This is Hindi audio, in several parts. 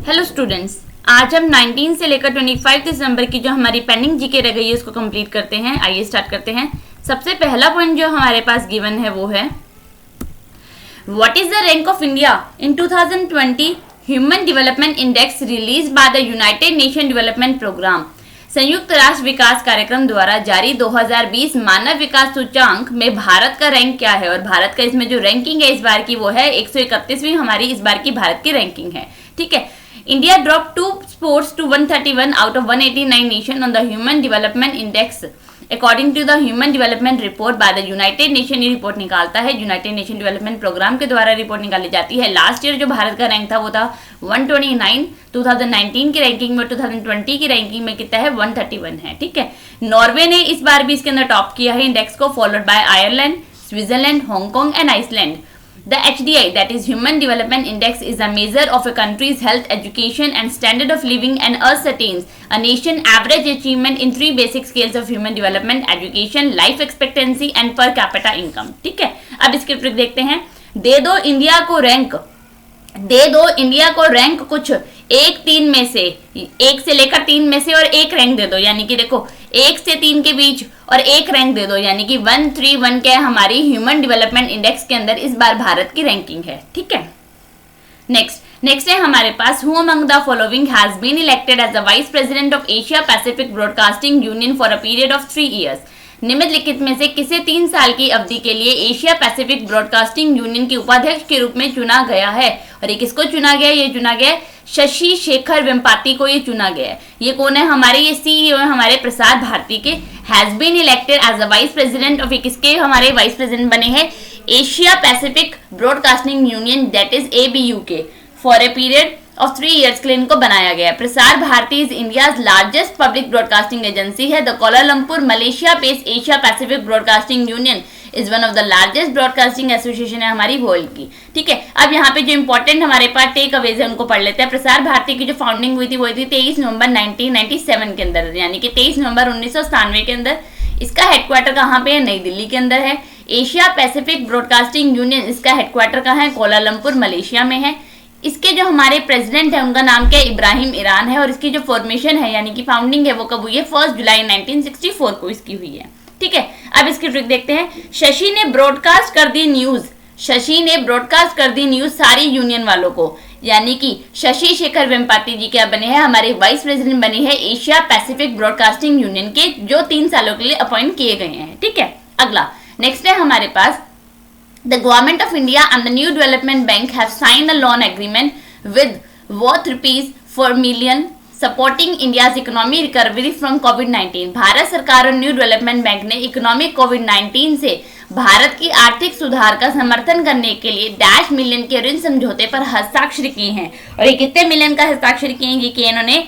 हेलो स्टूडेंट्स, आज हम 19 से लेकर 25 दिसंबर की जो हमारी पेंडिंग जीके रह गई है उसको कंप्लीट करते हैं। आइए स्टार्ट करते हैं। सबसे पहला पॉइंट जो हमारे पास गिवन है वो है what is the rank of India in 2020 Human Development Index release by the United Nation Development Programme. संयुक्त राष्ट्र विकास कार्यक्रम द्वारा जारी 2020 मानव विकास सूचांक में भारत का रैंक क्या है। और भारत का इसमें जो रैंकिंग है इस बार की वो है 131वीं हमारी इस बार की भारत की रैंकिंग है। ठीक है। India dropped 2 spots to 131 out of 189 nation on the Human Development Index according to the Human Development Report by the United Nation। ये रिपोर्ट निकालता है यूनाइटेड नेशन डेवलपमेंट प्रोग्राम के द्वारा रिपोर्ट निकाली जाती है। लास्ट ईयर जो भारत का रैंक था वो था 129, 2019 की रैंकिंग में 2020 की रैंकिंग में कितना है 131 है। ठीक है। नॉर्वे ने इस बार भी इसके अंदर टॉप किया है इंडेक्स को, followed by Ireland, Switzerland, Hong Kong and Iceland. The HDI, that is Human Development Index, is a measure of a country's health, education and standard of living and ascertains a nation average achievement in 3 basic scales of human development: education, life expectancy and per capita income। ठीक है। अब इसके ट्रिक देखते हैं। दे दो इंडिया को रैंक कुछ 1 में से 1 से लेकर 3 में से और एक रैंक दे दो, यानी कि देखो 1 से 3 के बीच और एक रैंक दे दो, यानी कि 131 क्या है हमारी ह्यूमन डेवलपमेंट इंडेक्स के अंदर इस बार भारत की रैंकिंग है। ठीक है। नेक्स्ट है हमारे पास who among the following has been elected as the vice president of Asia Pacific broadcasting union for a period of 3 years। निम्नलिखित में से किसे 3 साल की अवधि के लिए एशिया पैसिफिक ब्रॉडकास्टिंग यूनियन के उपाध्यक्ष के रूप में चुना गया है। और ये किसको चुना गया है? ये चुना गया है शशि शेखर वेम्पाती को, ये चुना गया है। ये कौन है? हमारे ये सीईओ है हमारे प्रसार भारती के। Has been elected as a vice president of, किसके हमारे वाइस प्रेसिडेंट बने हैं? Asia Pacific broadcasting union that is ABU के for a period of 3 years के लिए इनको बनाया गया। Prasar Bharati is India's largest public broadcasting agency है। The Kuala Lumpur Malaysia based Asia Pacific broadcasting union is one of the largest broadcasting association है हमारी वर्ल्ड की। ठीक है। अब यहाँ पे जो इंपॉर्टेंट हमारे पास टेक अवेज है उनको पढ़ लेते हैं। प्रसार भारती की जो फाउंडिंग हुई थी वो थी 23 नवंबर 1997 के अंदर, यानी कि 23 नवंबर 1997 के अंदर। इसका हेडक्वार्टर कहाँ पे है? नई दिल्ली के अंदर है। एशिया पैसिफिक ब्रॉडकास्टिंग यूनियन इसका हेडक्वार्टर कहाँ है? कोलालमपुर मलेशिया में है। इसके जो हमारे प्रेसिडेंट है उनका नाम क्या है? इब्राहिम ईरान है। और इसकी जो फॉर्मेशन है यानी कि फाउंडिंग है वो कब हुई है? 1 जुलाई 1964 को इसकी हुई है। ठीक है। अब इसकी ट्रिक देखते हैं। शशि ने ब्रॉडकास्ट कर दी न्यूज सारी यूनियन वालों को, यानी कि शशि शेखर वेम्पाती जी क्या बने हैं? हमारे वाइस प्रेसिडेंट बने हैं एशिया पैसिफिक ब्रॉडकास्टिंग यूनियन के, जो 3 सालों के लिए अपॉइंट किए गए हैं। ठीक है। अगला नेक्स्ट है हमारे पास The Government of India and the New Development Bank have signed a loan agreement with worth ₹4 million supporting India's economic recovery from COVID-19। Bharat सरकार और न्यू डेवलपमेंट बैंक ने इकोनॉमिक कोविड-19 से भारत की आर्थिक सुधार का समर्थन करने के लिए $1 के ऋण समझौते पर हस्ताक्षर किए हैं। और ये कितने मिलियन का हस्ताक्षर किए हैं? ये कि इन्होंने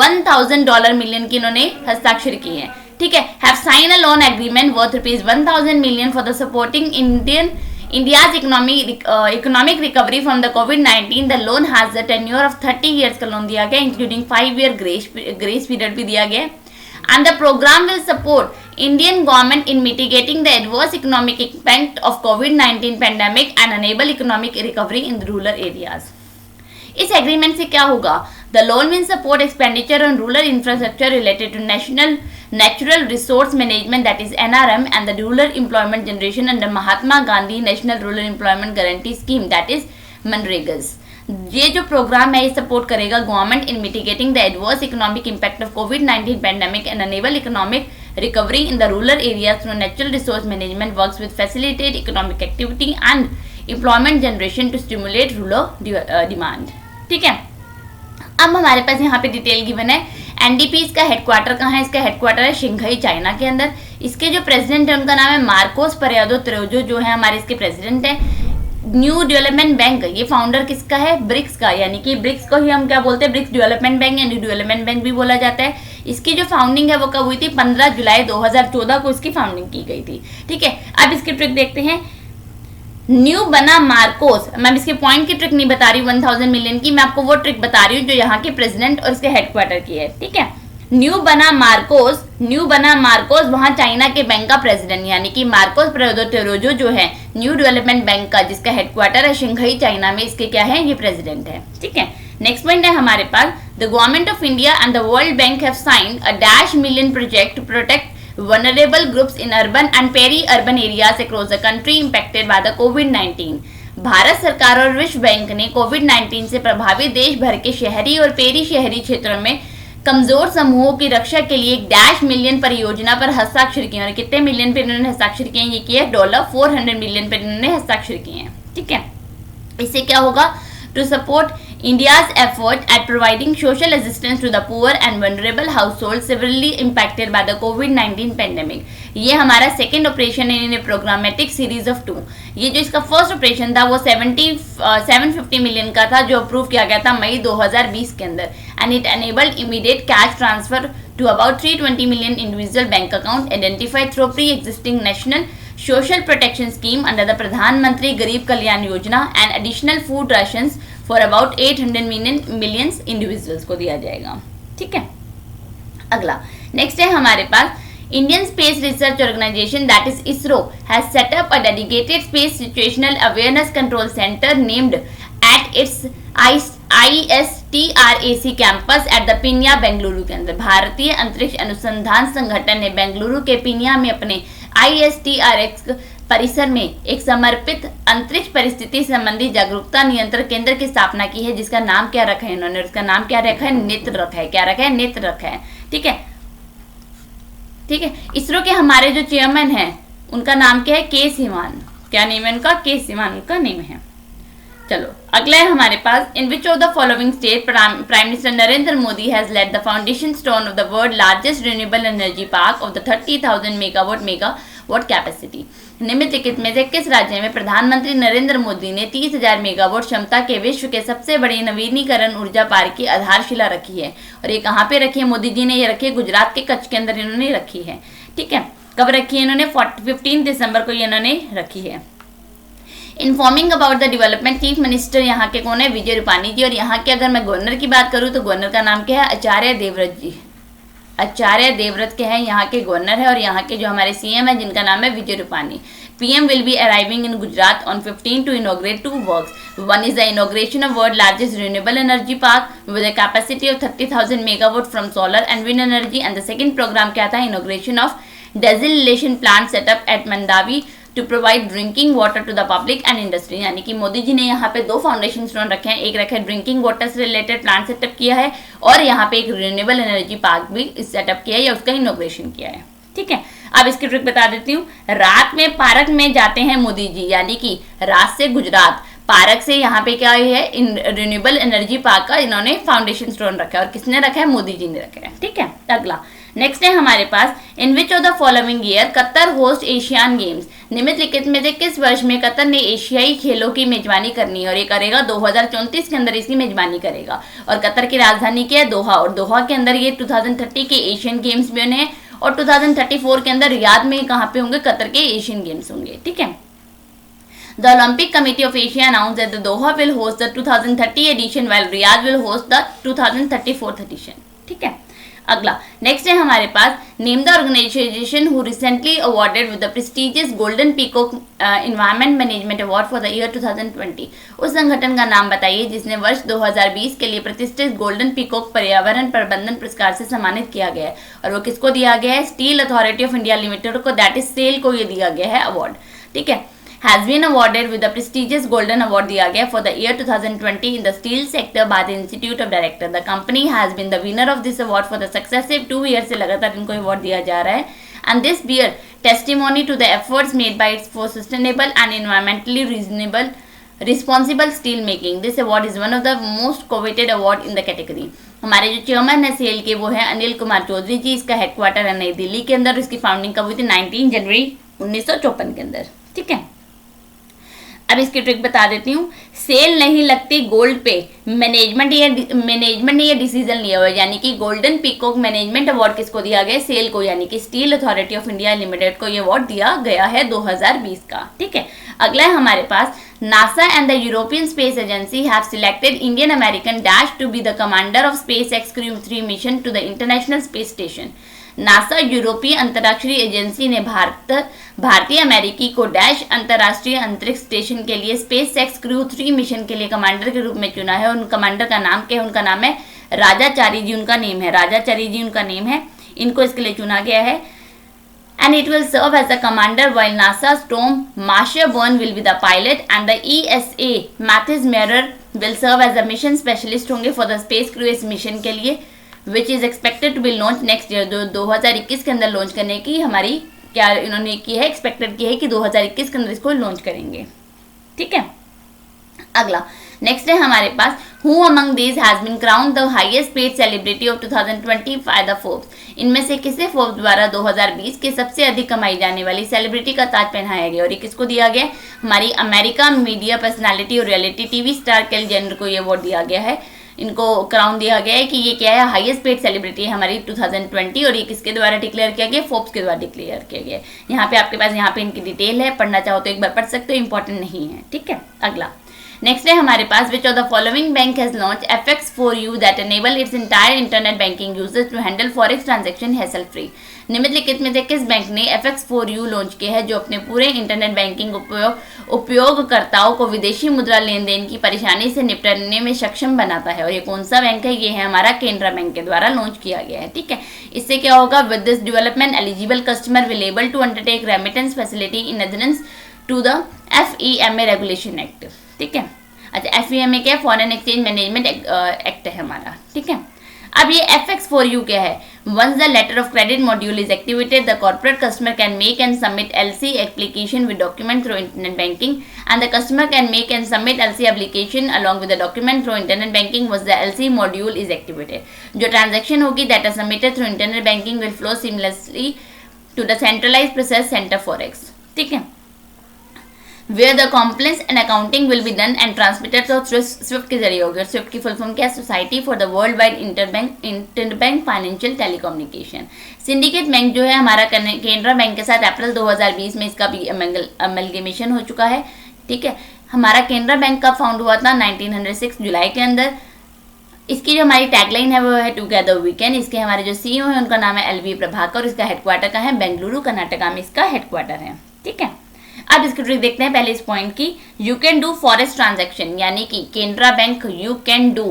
$1,000 मिलियन की इन्होंने हस्ताक्षर किए हैं। ठीक है। Have signed a loan agreement worth ₹1,000 million for the supporting India's economic recovery from the COVID-19। The loan has a tenure of 30 years का लोन दिया गया, including 5-year grace period भी दिया गया। And the program will support Indian government in mitigating the adverse economic impact of COVID-19 pandemic and enable economic recovery in the rural areas। इस एग्रीमेंट से क्या होगा? The loan will support expenditure on rural infrastructure related to natural resource management that is NRM and the rural employment generation under Mahatma Gandhi National Rural Employment Guarantee Scheme that is मनरेगास। ये जो प्रोग्राम है ये सपोर्ट करेगा government in mitigating the adverse economic impact of कोविड-19 pandemic and enable economic recovery in the rural areas through natural resource management, works with facilitate economic activity and employment generation to stimulate rural demand। ठीक है। अब हमारे पास यहाँ पे डिटेल गिवन है। NDP इसका हेडक्वार्टर कहाँ है? इसका हेडक्वार्टर है शिंघाई चाइना के अंदर। इसके जो प्रेसिडेंट है उनका नाम है मार्कोस परेदो त्रेजो, जो है हमारे इसके प्रेसिडेंट है। न्यू डेवलपमेंट बैंक ये फाउंडर किसका है? ब्रिक्स का, यानी कि ब्रिक्स को ही हम क्या बोलते हैं? ब्रिक्स डेवलपमेंट बैंक या न्यू डेवलपमेंट बैंक भी बोला जाता है। इसकी जो फाउंडिंग है वो कब हुई थी? 15 जुलाई 2014 को इसकी फाउंडिंग की गई थी। ठीक है। अब इसकी ट्रिक देखते हैं। न्यू बना मार्कोस, मैं इसके पॉइंट की ट्रिक नहीं बता रही 1000 मिलियन की, मैं आपको वो ट्रिक बता रही हूँ जो यहाँ के प्रेसिडेंट और इसके हेडक्वार्टर की है। ठीक है। न्यू बना मार्कोस वहां चाइना के बैंक का प्रेसिडेंट, यानी कि मार्कोस प्रोदोटेरोजो जो है न्यू डेवलपमेंट बैंक का, जिसका हेडक्वार्टर है शंघाई चाइना में, इसके क्या है, ये प्रेसिडेंट है। ठीक है, नेक्स्ट पॉइंट है हमारे पास, the government of India and the world bank have signed a dash million project to protect vulnerable groups in urban and peri-urban areas across the country impacted by the COVID-19। Bharat सरकार और विश्व बैंक ने कोविड-19 से प्रभावित देश भर के शहरी और पेरी शहरी क्षेत्रों में कमजोर समूहों की रक्षा के लिए एक डैश मिलियन परियोजना पर हस्ताक्षर किए। और कितने मिलियन पर इन्होंने हस्ताक्षर किए, ये किया $400 मिलियन पर इन्होंने हस्ताक्षर किए हैं। ठीक है, इससे क्या होगा, to support India's effort at providing social assistance to the poor and vulnerable households severely impacted by the COVID-19 pandemic। ये हमारा सेकेंड ऑपरेशन है इन प्रोग्रामेटिक सीरीज ऑफ 2। ये जो इसका फर्स्ट ऑपरेशन था वो 750 मिलियन का था, जो अप्रूव किया गया था मई 2020 के अंदर, and it enabled immediate cash transfer to about 320 million individual bank account identified through pre-existing national social protection scheme under the प्रधानमंत्री गरीब Kalyan Yojana and additional food rations for about 800 million individuals को दिया जाएगा। ठीक है, अगला नेक्स्ट है हमारे पास, Indian Space Research Organization, that is ISRO, has set up a dedicated space situational awareness control center named at its ISTRAC campus at the पिनिया Bengaluru के अंदर। भारतीय अंतरिक्ष अनुसंधान संगठन ने बेंगलुरु के पिनिया में अपने ISTRAC परिसर में एक समर्पित अंतरिक्ष परिस्थिति संबंधी जागरूकता नियंत्रण केंद्र की स्थापना की है, जिसका नाम क्या रखा है इन्होंने, उसका नाम क्या रखा है, नेत्र रखा है। क्या रखा है, नेत्र रखा है। ठीक है, ठीक है, इसरो के हमारे जो चेयरमैन हैं उनका नाम क्या है, के सिवान। क्या नेम है उनका, के सिवान उनका नेम है। चलो अगला है हमारे पास, in which of the following state prime minister Narendra Modi has laid the foundation stone of the world largest renewable energy park of the 30,000 megawatt capacity. निम्नलिखित में से किस राज्य में प्रधानमंत्री नरेंद्र मोदी ने 30,000 मेगावाट क्षमता के विश्व के सबसे बड़े नवीनीकरण ऊर्जा पार्क की आधारशिला रखी है? और ये कहाँ पे रखी है मोदी जी ने, ये रखी है गुजरात के कच्छ के अंदर इन्होंने रखी है। ठीक है, कब रखी है इन्होंने, 15 दिसंबर को इन्होंने रखी है। Informing about the development, chief minister यहाँ के कौन है, विजय रूपानी जी। और यहाँ के अगर मैं गवर्नर की बात करूँ तो गवर्नर का नाम क्या है, आचार्य देवव्रत जी। आचार्य देवव्रत के हैं यहाँ के गवर्नर है। और यहाँ के जो हमारे सीएम है जिनका नाम है Vijay Rupani. PM will be arriving in Gujarat on 15 to inaugurate 2 works. One is the inauguration of world largest renewable energy park with a capacity of 30,000 megawatt from solar and wind energy, and the second program क्या था, inauguration of desalination plant set up at Mandavi to provide drinking water to the public and industry। यानी कि मोदी जी ने यहाँ पे 2 फाउंडेशन स्टोन रखे हैं, एक रखा है ड्रिंकिंग वाटर से रिलेटेड प्लांट सेटअप किया है, और यहाँ पे एक रिन्यूएबल एनर्जी पार्क भी सेटअप किया है या उसका इनोग्रेशन किया है। ठीक है, अब इसकी ट्रिक बता देती हूँ। रात में पार्क में जाते हैं मोदी जी, यानी कि रात से गुजरात, पार्क से यहाँ पे क्या है, रिन्यूएबल एनर्जी पार्क का इन्होंने फाउंडेशन स्टोन रखा है। और किसने रखा है, मोदी जी ने रखा है। ठीक है, अगला नेक्स्ट है हमारे पास, in which of the following year Qatar host Asian games. निम्नलिखित में से किस वर्ष में कतर ने एशियाई खेलों की मेजबानी करनी है? और ये करेगा 2034 के अंदर इसकी मेजबानी करेगा। और कतर की राजधानी क्या है, दोहा। और दोहा के अंदर ये 2030 के एशियन गेम्स भी होने हैं, और 2034 के अंदर रियाद में कहाँ पे होंगे, कतर के एशियन गेम्स होंगे। ठीक है, the Olympic committee of Asia announce that the Doha will host the 2030 edition while Riyadh will host the 2034 edition. ठीक है, अगला नेक्स्ट है हमारे पास, name the organization who recently awarded with the prestigious golden peacock environment management award for the year 2020। उस संगठन का नाम बताइए जिसने वर्ष 2020 के लिए प्रतिष्ठित गोल्डन पीकॉक पर्यावरण प्रबंधन पुरस्कार से सम्मानित किया गया है। और वो किसको दिया गया है, steel authority of India limited को, दैट इज सेल को ये दिया गया है अवार्ड। ठीक है, has been awarded with the prestigious golden award दिया गया for the year 2020 in the steel sector by the Institute of Director। The company has been the winner of this award for the successive 2 years से लगातार इनको अवार्ड दिया जा रहा है। And this bear testimony to the efforts made by its for sustainable and environmentally responsible steel making। This award is one of the most coveted award in the category। हमारे जो चेयरमैन है सेल के वो है अनिल कुमार चौधरी जी। इसका हेडक्वार्टर है नई दिल्ली के अंदर। इसकी फाउंडिंग कब हुई थी, 19 जनवरी 1954 के अंदर। ठीक है, अब इसकी ट्रिक बता देती हूँ। सेल नहीं लगती गोल्ड पे, मैनेजमेंट ने ये डिसीजन लिया हुआ है, यानी कि गोल्डन पीकॉक मैनेजमेंट अवार्ड किसको दिया गया? सेल को, यानी कि steel authority of India limited को ये अवार्ड दिया गया है 2020 का। ठीक है, अगला है हमारे पास, NASA and the European Space Agency have selected Indian American Dash to be the commander of SpaceX Crew 3 mission to the International Space Station. NASA यूरोपीय अंतरिक्ष एजेंसी ने भारतीय अमेरिकी को डैश अंतर्राष्ट्रीय अंतरिक्ष स्टेशन के लिए स्पेस एक्स क्रू 3 मिशन के लिए कमांडर के रूप में चुना है। उन कमांडर का नाम क्या है? उनका नाम है राजाचारी जी, उनका नेम है राजाचारी जी, उनका नेम है। इनको इसके लिए चुना गया है। And it will serve as the commander while NASA's Tom Marshburn will be the pilot and the ESA Matthews Miller will serve as the mission specialist होंगे for the Space Crew इस मिशन के लिए, which is expected to be launched next year। 2021 के अंदर लॉन्च करने की हमारी क्या इन्होंने की है, एक्सपेक्टेड की है कि 2021 के अंदर इसको लॉन्च करेंगे। ठीक है, अगला नेक्स्ट है हमारे पास, who among these has been crowned the highest paid celebrity of 2020 by the Forbes. इनमें से किसे फोर्ब्स द्वारा 2020 के सबसे अधिक कमाई जाने वाली सेलिब्रिटी का ताज पहनाया गया और ये किसको दिया गया? हमारी अमेरिका मीडिया पर्सनालिटी और रियलिटी टीवी स्टार केल जेनर को ये अवार्ड दिया गया है। इनको क्राउन दिया गया है कि ये क्या है? हाईएस्ट पेड सेलिब्रिटी है हमारी 2020 और ये किसके द्वारा डिक्लेयर किया गया? फोर्ब्स के द्वारा डिक्लेयर किया गया। यहाँ पे आपके पास यहाँ पे इनकी डिटेल है, पढ़ना चाहो तो एक बार पढ़ सकते हो, इंपॉर्टेंट नहीं है। ठीक है, अगला नेक्स्ट है हमारे पास, which of the following bank has launch FX4U that enable its entire internet banking users to handle forex transaction hassle free. निम्नलिखित में से किस बैंक ने FX4U लॉन्च किया है जो अपने पूरे इंटरनेट बैंकिंग उपयोगकर्ताओं को विदेशी मुद्रा लेन देन की परेशानी से निपटने में सक्षम बनाता है? और ये कौन सा बैंक है? ये है हमारा केनरा बैंक के द्वारा लॉन्च किया गया है। ठीक है, इससे क्या होगा? With this development eligible customer will able to undertake remittance facility in adherence to the FEMA regulation act. ठीक है, अच्छा FEMA क्या है? फॉरेन एक्सचेंज मैनेजमेंट एक्ट है हमारा। ठीक है, अब ये FX4U क्या है? Once the letter of credit module is activated the corporate customer can make and submit LC application with document through internet banking and the customer can make and submit LC application along with the document through internet banking once the LC module is activated. जो ट्रांजेक्शन होगी that are submitted through internet banking will flow seamlessly to the centralised process centre forex. ठीक है, where the compliance and accounting will be done and transmitted तो SWIFT के जरिए होगी। और SWIFT की फुल फॉर्म क्या है? Society for the world wide interbank financial telecommunication. Syndicate bank जो है हमारा केनरा बैंक के साथ अप्रैल 2020 में इसका भी अमेलगेमेशन हो चुका है। ठीक है, हमारा केनरा बैंक का फाउंड हुआ था 1906 जुलाई के अंदर। इसकी जो हमारी टैगलाइन है वो है टुगेदर वी कैन। इसके हमारे जो CEO है उनका नाम है LV प्रभाकर और इसका हेडक्वार्टर का है बेंगलुरु कर्नाटका में इसका हेडक्वार्टर है। ठीक है, अब इसकी ट्रिक देखते हैं पहले इस पॉइंट की। You can do forest transaction, यानी कि Canara bank you can do,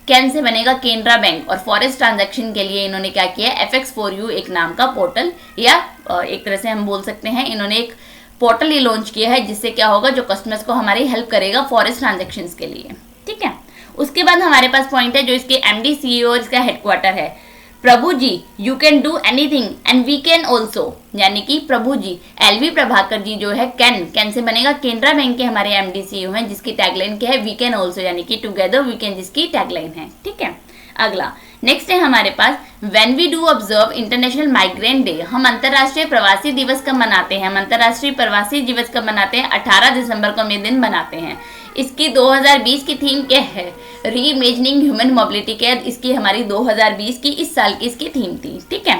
can say बनेगा केनरा बैंक और फॉरेस्ट ट्रांजैक्शन के लिए इन्होंने क्या किया? FX4U एक नाम का पोर्टल या एक तरह से हम बोल सकते हैं इन्होंने एक पोर्टल ही लॉन्च किया है जिससे क्या होगा? जो कस्टमर्स को हमारी हेल्प करेगा फॉरेस्ट ट्रांजैक्शन के लिए। ठीक है, उसके बाद हमारे पास पॉइंट है जो इसके MD CEO और इसका हेडक्वार्टर है। Prabhu ji you can do anything and we can also, यानी कि प्रभु जी LV प्रभाकर जी जो है कैन से बनेगा केनरा बैंक के हमारे MD CEO हैं जिसकी टैगलाइन क्या है? वी कैन ऑल्सो, यानी कि टुगेदर वी कैन जिसकी टैगलाइन है। ठीक है, अगला नेक्स्ट है हमारे पास, when we do observe international migrant day, हम अंतर्राष्ट्रीय प्रवासी दिवस कब मनाते हैं? हम अंतर्राष्ट्रीय प्रवासी दिवस कब मनाते हैं? 18 दिसंबर को हम दिन मनाते हैं। इसकी 2020 की थीम क्या है? रीइमेजिनिंग ह्यूमन मोबिलिटी क्या है? इसकी हमारी 2020 की इस साल की इसकी थीम थी। ठीक है,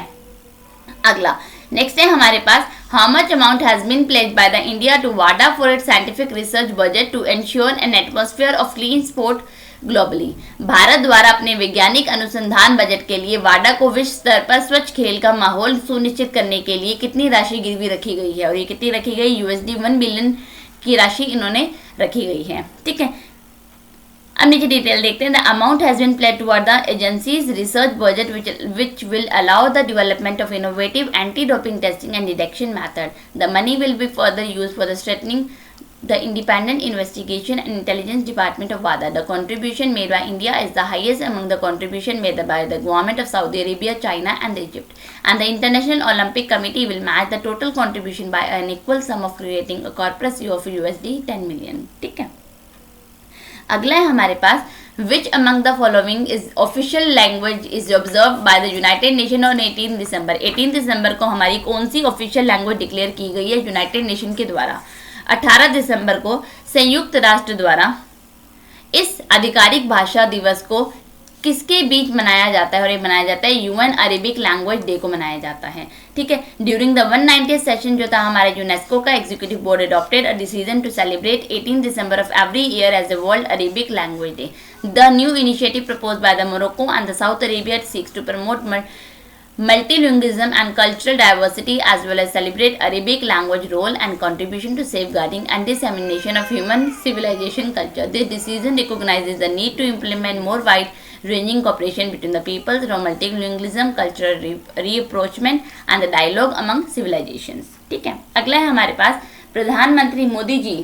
अगला नेक्स्ट है हमारे पास, how much amount has been pledged by the India to वाडा for its scientific research budget to ensure an atmosphere of clean sport globally. Bharat द्वारा अपने वैज्ञानिक अनुसंधान बजट के लिए वाडा को विश्व स्तर पर स्वच्छ खेल का माहौल सुनिश्चित करने के लिए कितनी राशि गिरवी रखी गई है? और ये कितनी रखी गई? $1 बिलियन की राशि इन्होंने रखी गई है। ठीक है, अब नीचे डिटेल देखते हैं। The amount has been placed toward the agencies research budget which will allow the development of innovative anti doping testing and detection method. The money will be further used for the strengthening the independent investigation and intelligence department of WADA. The contribution made by India is the highest among the contribution made by the government of Saudi Arabia, China and Egypt. And the International Olympic Committee will match the total contribution by an equal sum of creating a corpus of $10 million. ठीक है, अगला है हमारे पास, which among the following is official language is observed by the United Nations on 18 दिसंबर। 18 दिसंबर को हमारी कौन सी ऑफिशियल लैंग्वेज डिक्लेयर की गई है यूनाइटेड नेशन के द्वारा? 18 दिसंबर को संयुक्त राष्ट्र द्वारा इस आधिकारिक भाषा दिवस को किसके बीच मनाया जाता है, और ये मनाया जाता है यूएन अरेबिक लैंग्वेज डे को मनाया जाता है। ठीक है, ड्यूरिंग द 190th सेशन जो था हमारे यूनेस्को का executive board adopted a decision to celebrate 18 December of every year as the world Arabic language day. The new initiative proposed by the Morocco and the South Arabia seeks to promote multilingualism and cultural diversity as well as celebrate Arabic language role and contribution to safeguarding and dissemination of human civilization culture. This decision recognizes the need to implement more wide-ranging cooperation between the peoples through multilingualism, cultural reapproachment and the dialogue among civilizations. ठीक है, अगला है हमारे पास प्रधानमंत्री Modi ji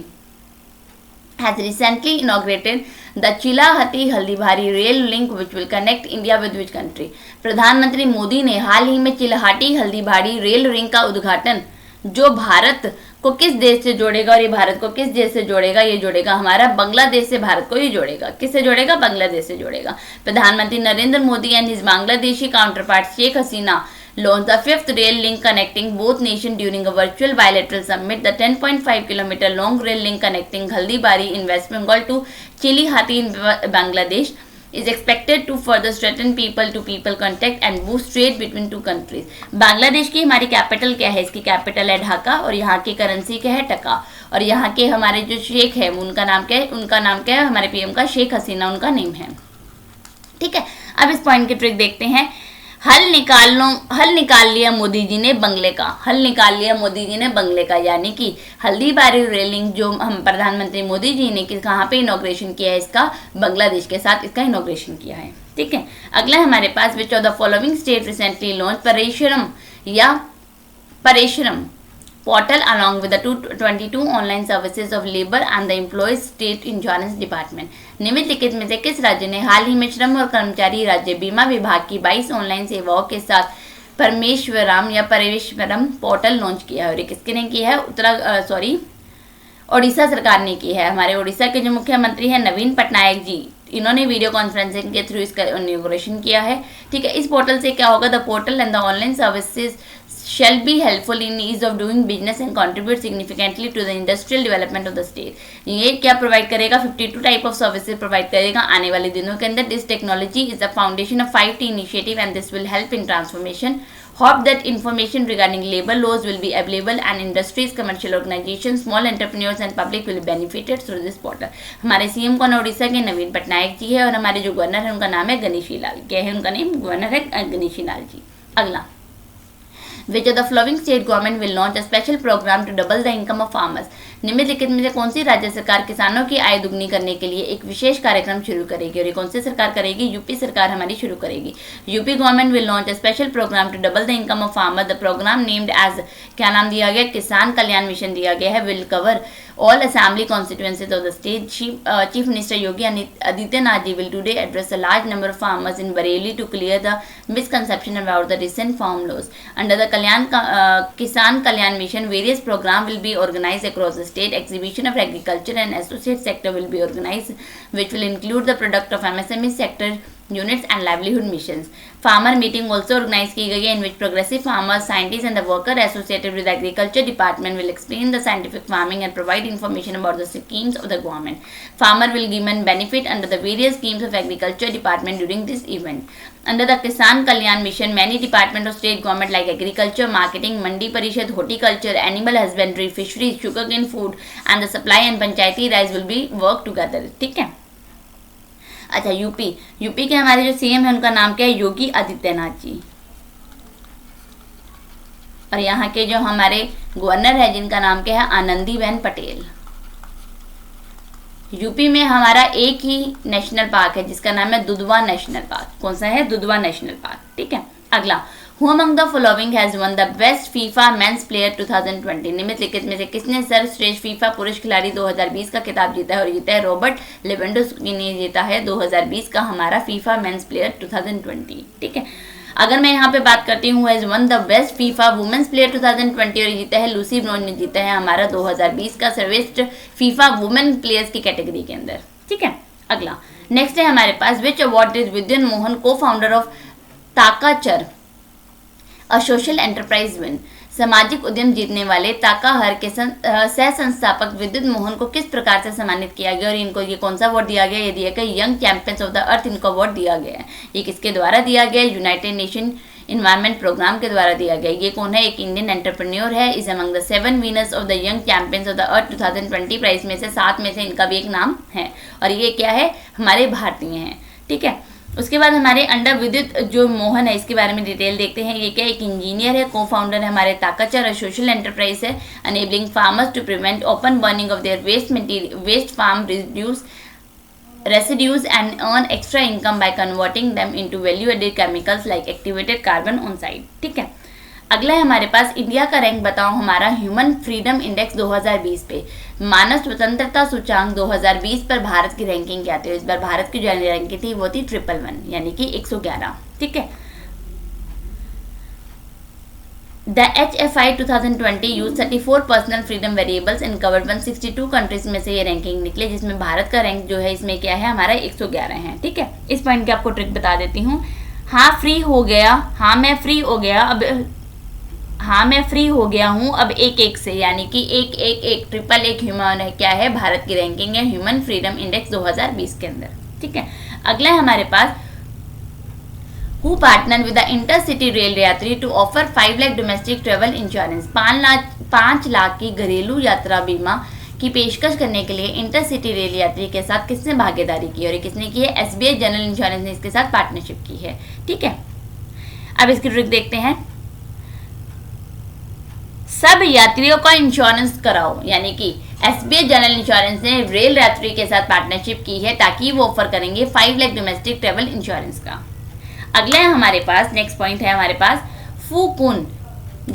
has recently inaugurated the Chilahati Haldibari rail link which will connect India with which country? प्रधानमंत्री मोदी ने हाल ही में चिल्हाटी हल्दीबाड़ी रेल लिंक का उद्घाटन जो भारत को किस देश से जोड़ेगा, और ये भारत को किस देश से जोड़ेगा, ये जोड़ेगा हमारा बांग्लादेश से भारत को ये जोड़ेगा। किससे जोड़ेगा? बांग्लादेश से जोड़ेगा। प्रधानमंत्री Narendra Modi and his Bangladeshi counterpart Sheikh Hasina launched the fifth rail link connecting both nations during a virtual bilateral summit. The 10.5 kilometer long rail link connecting Haldibari in West Bengal to Chilihati in Bangladesh is expected to further strengthen people-to-people contact and boost trade between two countries. Bangladesh की हमारी कैपिटल क्या है? इसकी कैपिटल है ढाका और यहाँ की करेंसी क्या है? टका। और यहाँ के हमारे जो शेख है उनका नाम क्या है? उनका नाम क्या है? हमारे पीएम का शेख हसीना उनका नेम है। ठीक है, अब इस पॉइंट की ट्रिक देखते हैं। हल निकाल लिया मोदी जी ने बंगले का। हल निकाल लिया मोदी जी ने बंगले का, यानी कि हल्दीबारी रेलिंग जो हम प्रधानमंत्री मोदी जी ने कहाँ पे इनॉग्रेशन किया है? इसका बांग्लादेश के साथ इसका इनॉग्रेशन किया है। ठीक है, अगला हमारे पास which of the following state recently launch परेशरम portal along with the 222 online services of labor and the employees state insurance department. निम्नलिखित में से किस राज्य ने हाल ही में श्रम और कर्मचारी राज्य बीमा विभाग की 22 ऑनलाइन सेवाओं के साथ परेश्वरम पोर्टल लॉन्च किया है? और किसके ने किया है? ओडिशा सरकार ने की है। हमारे ओडिशा के जो मुख्यमंत्री हैं नवीन पटनायक जी, इन्होंने वीडियो कॉन्फ्रेंसिंग के थ्रू इसका इनॉग्रेशन किया है। ठीक है, इस पोर्टल से क्या होगा? The portal and the online services shall be helpful in ease of doing business and contribute significantly to the industrial development of the state. ये क्या प्रोवाइड करेगा? 52 टाइप ऑफ सर्विसेज प्रोवाइड करेगा आने वाले दिनों के अंदर। This technology is the foundation of 5T initiative and this will help in transformation. Hope that information regarding labor laws will be available and industries, commercial organizations, small entrepreneurs and public will be benefited through this portal. हमारे सीएम कौन? ओडिशा के नवीन पटनायक जी है और हमारे जो गवर्नर है उनका नाम है गणेशी लाल। क्या है उनका नेम? गवर्नर है गणेशी लाल जी। अगला, Which of the following state government will launch a special program to double the income of farmers? निम्नलिखित में से कौन सी राज्य सरकार किसानों की आय दुगनी करने के लिए एक विशेष कार्यक्रम शुरू करेगी? और ये कौन सी सरकार करेगी? यूपी सरकार हमारी शुरू करेगी। UP government will launch a special programme to double the income of farmer. The programme named as, क्या नाम दिया गया? किसान कल्याण मिशन दिया गया है। Will cover all assembly constituencies of the state. Chief Minister Yogi Adityanath ji will today address a large number of farmers in Bareilly to clear the misconception about the recent farm laws. Under the Kisan Kalyan Mission, various programs will be organized across the state. Exhibition of agriculture and associate sector will be organized, which will include the product of MSME sector units and livelihood missions. Farmer meeting also organized की गई है in which progressive farmers, scientists and the worker associated with agriculture department will explain the scientific farming and provide information about the schemes of the government. Farmer will given benefit under the various schemes of agriculture department during this event. Under the Kisan Kalyan Mission, many departments of state government like agriculture, marketing, Mandi Parishad, horticulture, animal husbandry, fisheries, sugarcane, food and the supply and Panchayati Raj will be work together. ठीक है। अच्छा, यूपी के हमारे जो सीएम है उनका नाम क्या है? योगी आदित्यनाथ जी। और यहाँ के जो हमारे गवर्नर है जिनका नाम क्या है? आनंदीबेन पटेल। यूपी में हमारा एक ही नेशनल पार्क है जिसका नाम है दुधवा नेशनल पार्क। कौन सा है? Dudhwa national park. ठीक है, अगला, Who among the following has won the best FIFA Men's Player 2020? निम्नलिखित में से किसने सर्वश्रेष्ठ फीफा पुरुष खिलाड़ी 2020 का खिताब जीता है? और जीता है रॉबर्ट लेवेंडोस्की ने जीता है 2020 का हमारा फीफा मेंस प्लेयर 2020। ठीक है, अगर मैं यहाँ पे बात करती हूँ has won the best FIFA women's player 2020 और जीता है लूसी ब्राउन ने जीता है हमारा 2020 का सर्वश्रेष्ठ फीफा वुमेन प्लेयर्स की कैटेगरी के अंदर। ठीक है, अगला, नेक्स्ट है हमारे पास which award is Vidyut Mohan को founder of Takachar a social enterprise win? सामाजिक उद्यम जीतने वाले ताकाहर के सह संस्थापक विद्युत मोहन को किस प्रकार से सम्मानित किया गया और इनको ये कौन सा अवार्ड दिया गया? ये दिया गया यंग चैंपियंस ऑफ द अर्थ, इनको अवार्ड दिया गया है। ये किसके द्वारा दिया गया? यूनाइटेड नेशन इन्वायरमेंट प्रोग्राम के द्वारा दिया गया। ये कौन है? एक इंडियन एंटरप्रेन्योर है। Is among the 7 winners of the young champions of the earth 2020 prize में से 7 में से इनका भी एक नाम है और ये क्या है? हमारे भारतीय हैं। ठीक है, उसके बाद हमारे अंडर विद्युत जो मोहन है इसके बारे में डिटेल देखते हैं। ये क्या? एक इंजीनियर है, को फाउंडर है हमारे ताकाचर और सोशल एंटरप्राइज है, enabling farmers to prevent open burning of their waste farm residues and earn extra income by converting them into value added chemicals like activated carbon on site। ठीक है, अगला है हमारे पास इंडिया का रैंक बताओ हमारा ह्यूमन फ्रीडम इंडेक्स 2020 पे। मानव स्वतंत्रता सूचांक 2020 पर भारत की रैंकिंग क्या थी? इस बार भारत की जो रैंकिंग थी वो थी 111 यानी कि 111। ठीक है, The HFI 2020 used 34 personal freedom variables in covered 162 countries में से ये रैंकिंग निकले, जिसमें भारत का रैंक जो है इसमें क्या है? हमारा 111 है। ठीक है, इस पॉइंट की आपको ट्रिक बता देती हूँ। हाँ फ्री हो गया, हाँ मैं फ्री हो गया, अब हाँ मैं फ्री हो गया हूँ अब एक से, यानी कि एक ट्रिपल एक ह्यूमन है क्या है? भारत की रैंकिंग है ह्यूमन फ्रीडम इंडेक्स 2020 के अंदर। ठीक है, अगला है हमारे पास who partnered with the intercity rail यात्री to offer 5 lakh domestic travel insurance. 5 lakh की घरेलू यात्रा बीमा की पेशकश करने के लिए इंटरसिटी रेल यात्री के साथ किसने भागीदारी की? और ये किसने की है? SBI जनरल इंश्योरेंस ने इसके साथ पार्टनरशिप की है। ठीक है, अब इसकी ट्रिक देखते हैं। सब यात्रियों का इंश्योरेंस कराओ, यानी कि SBI जनरल इंश्योरेंस ने रेल यात्री के साथ पार्टनरशिप की है ताकि वो ऑफर करेंगे 5 लाख डोमेस्टिक ट्रेवल इंश्योरेंस का। अगला है हमारे पास, नेक्स्ट पॉइंट है हमारे पास, फू कुन